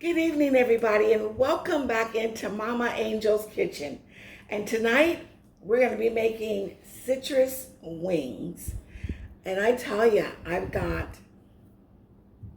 Good evening, everybody, and welcome back into Mama Angel's Kitchen. And tonight, we're going to be making citrus wings. And I tell you,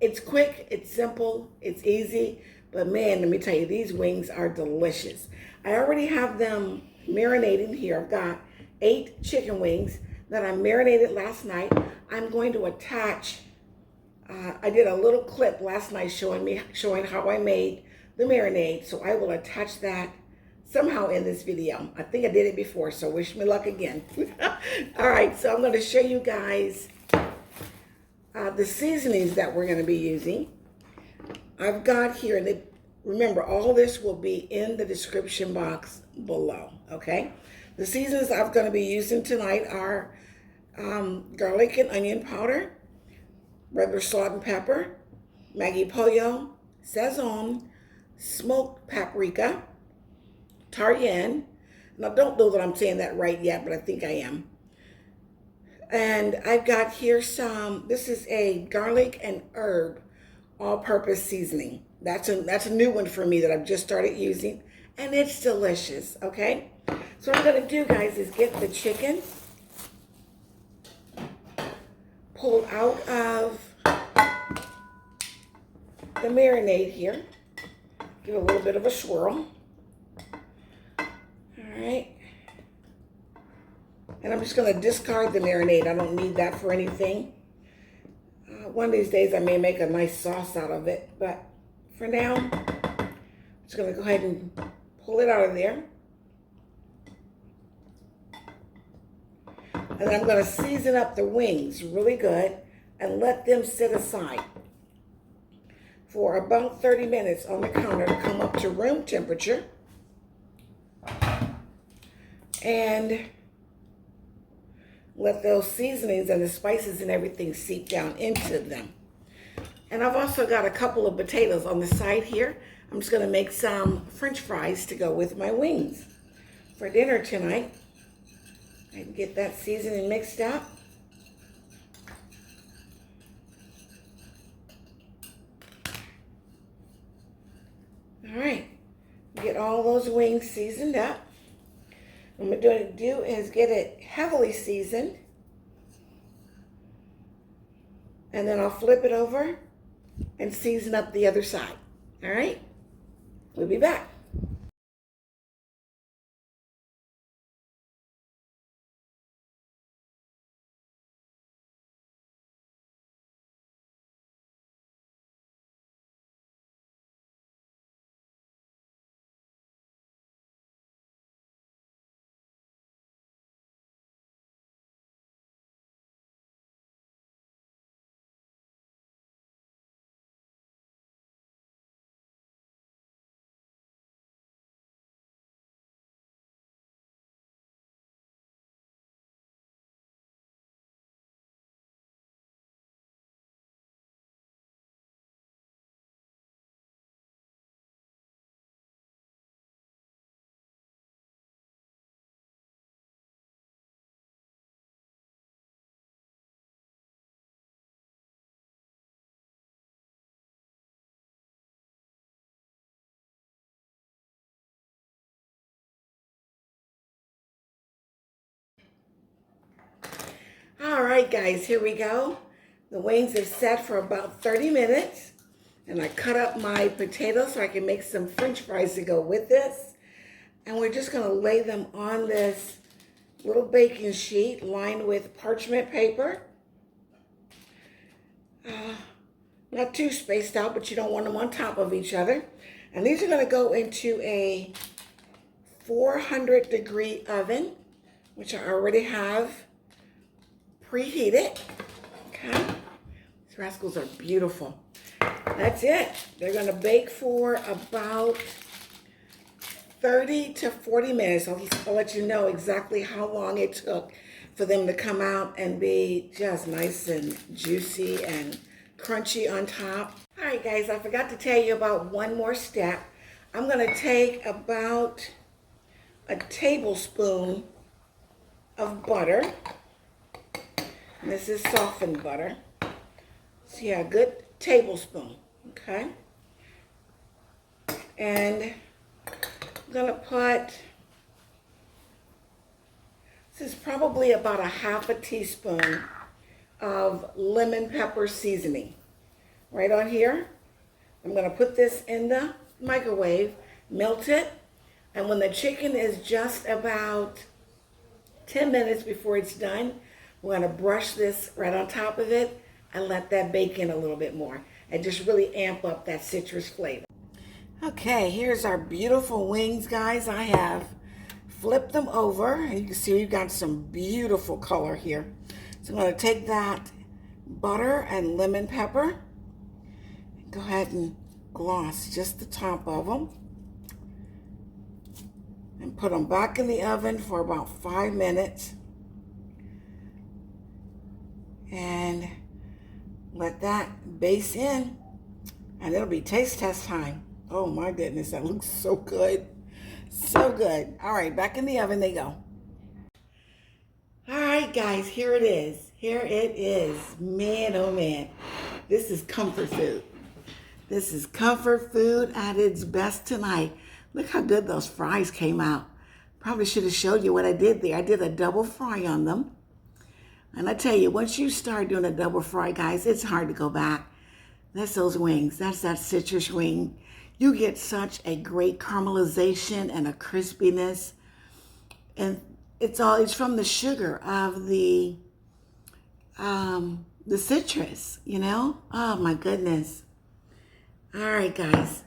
it's quick, it's simple, it's easy, but man, let me tell you, these wings are delicious. I already have them marinating here. I've got 8 chicken wings that I marinated last night. I'm going to attach I did a little clip last night showing how I made the marinade, so I will attach that somehow in this video. I think I did it before, so wish me luck again. All right, so I'm going to show you guys the seasonings that we're going to be using. I've got here, and remember, all this will be in the description box below, okay? The seasonings I'm going to be using tonight are garlic and onion powder, regular salt and pepper, Maggi Pollo, sazon, smoked paprika, tajin. Now, don't know that I'm saying that right yet, but I think I am. And I've got here this is a garlic and herb all-purpose seasoning. That's a new one for me that I've just started using, and it's delicious, okay? So what I'm gonna do, guys, is get the chicken pulled out of the marinade here. Give it a little bit of a swirl. All right. And I'm just going to discard the marinade. I don't need that for anything. One of these days I may make a nice sauce out of it. But for now, I'm just going to go ahead and pull it out of there. And then I'm going to season up the wings really good and let them sit aside for about 30 minutes on the counter to come up to room temperature. And let those seasonings and the spices and everything seep down into them. And I've also got a couple of potatoes on the side here. I'm just going to make some French fries to go with my wings for dinner tonight. I can get that seasoning mixed up. All right, get all those wings seasoned up. What I'm going to do is get it heavily seasoned. And then I'll flip it over and season up the other side. All right, we'll be back. All right, guys, here we go. The wings have set for about 30 minutes. And I cut up my potatoes so I can make some French fries to go with this. And we're just going to lay them on this little baking sheet lined with parchment paper. Not too spaced out, but you don't want them on top of each other. And these are going to go into a 400-degree oven, which I already have preheated. Okay. These rascals are beautiful. That's it. They're going to bake for about 30 to 40 minutes. I'll let you know exactly how long it took for them to come out and be just nice and juicy and crunchy on top. All right, guys, I forgot to tell you about one more step. I'm going to take about a tablespoon of butter. And this is softened butter. So yeah, a good tablespoon, okay? And I'm gonna put, this is probably about a half a teaspoon of lemon pepper seasoning right on here. I'm gonna put this in the microwave, melt it, and when the chicken is just about 10 minutes before it's done, we're gonna brush this right on top of it and let that bake in a little bit more and just really amp up that citrus flavor. Okay, here's our beautiful wings, guys. I have flipped them over, and you can see we've got some beautiful color here. So I'm gonna take that butter and lemon pepper, go ahead and gloss just the top of them, and put them back in the oven for about 5 minutes. And let that base in, and it'll be taste test time. Oh my goodness, that looks so good. So good. All right, back in the oven they go. All right, guys, here it is. Here it is. Man, oh man. This is comfort food. This is comfort food at its best tonight. Look how good those fries came out. Probably should have showed you what I did there. I did a double fry on them. And I tell you, once you start doing a double fry, guys, it's hard to go back. That's those wings. That's that citrus wing. You get such a great caramelization and a crispiness. And it's from the sugar of the citrus, you know? Oh my goodness. All right, guys.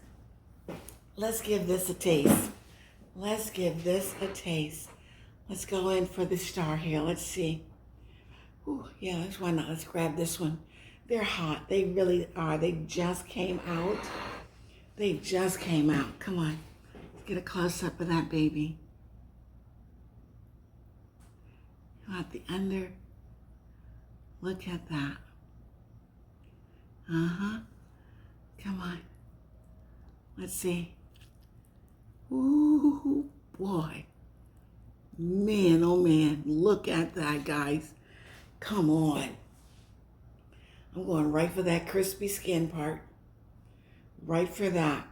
Let's give this a taste. Let's give this a taste. Let's go in for the star here. Let's see. Ooh, yeah, why not? Let's grab this one. They're hot. They really are. They just came out. They just came out. Come on. Let's get a close-up of that baby. Out the under. Look at that. Uh-huh. Come on. Let's see. Ooh, boy. Man, oh man. Look at that, guys. Come on. I'm going right for that crispy skin part. Right for that.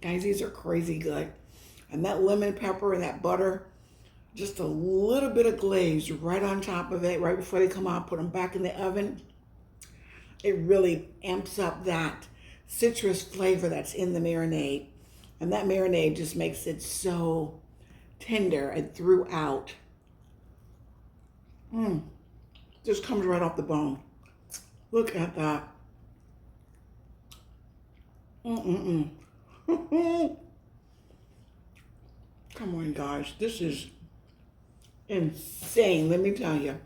Guys, these are crazy good. And that lemon pepper and that butter, just a little bit of glaze right on top of it, right before they come out, put them back in the oven. It really amps up that citrus flavor that's in the marinade. And that marinade just makes it so tender and throughout. Just comes right off the bone. Look at that. Come on, guys. This is insane, let me tell you.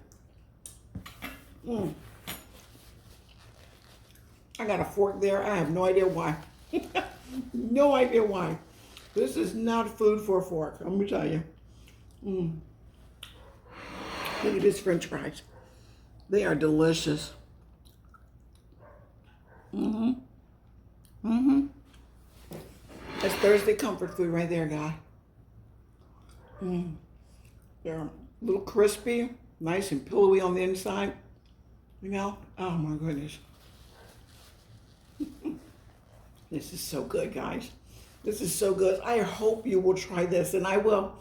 I got a fork there. I have no idea why. No idea why. This is not food for a fork, let me tell you. Look at this French fries. They are delicious. That's Thursday comfort food right there, guy. They're a little crispy, nice and pillowy on the inside. You know? Oh my goodness. This is so good, guys. This is so good. I hope you will try this, and I will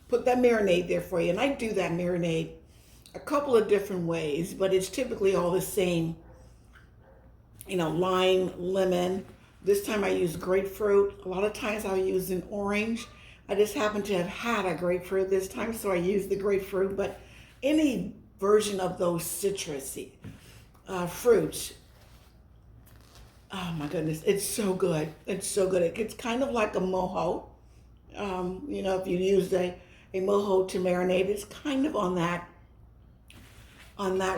put that marinade there for you. And I do that marinade a couple of different ways, but it's typically all the same. You know, lime, lemon. This time I use grapefruit. A lot of times I'll use an orange. I just happen to have had a grapefruit this time, so I use the grapefruit. But any version of those citrusy fruits, oh my goodness, it's so good. It's so good. It's kind of like a mojo. You know, if you use a mojo to marinate, it's kind of on that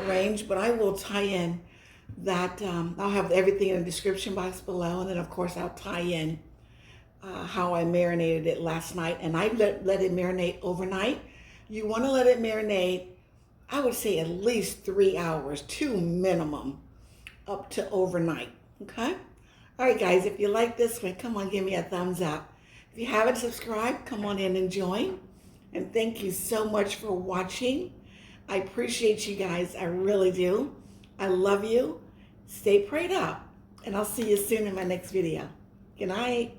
range. But I will tie in that. I'll have everything in the description box below, and then of course I'll tie in how I marinated it last night. And I let it marinate overnight. You want to let it marinate, I would say at least 3 hours, 2 minimum, up to overnight. Okay? All right, guys, if you like this one, come on, give me a thumbs up. If you haven't subscribed, come on in and join. And thank you so much for watching. I appreciate you guys. I really do. I love you. Stay prayed up. And I'll see you soon in my next video. Good night.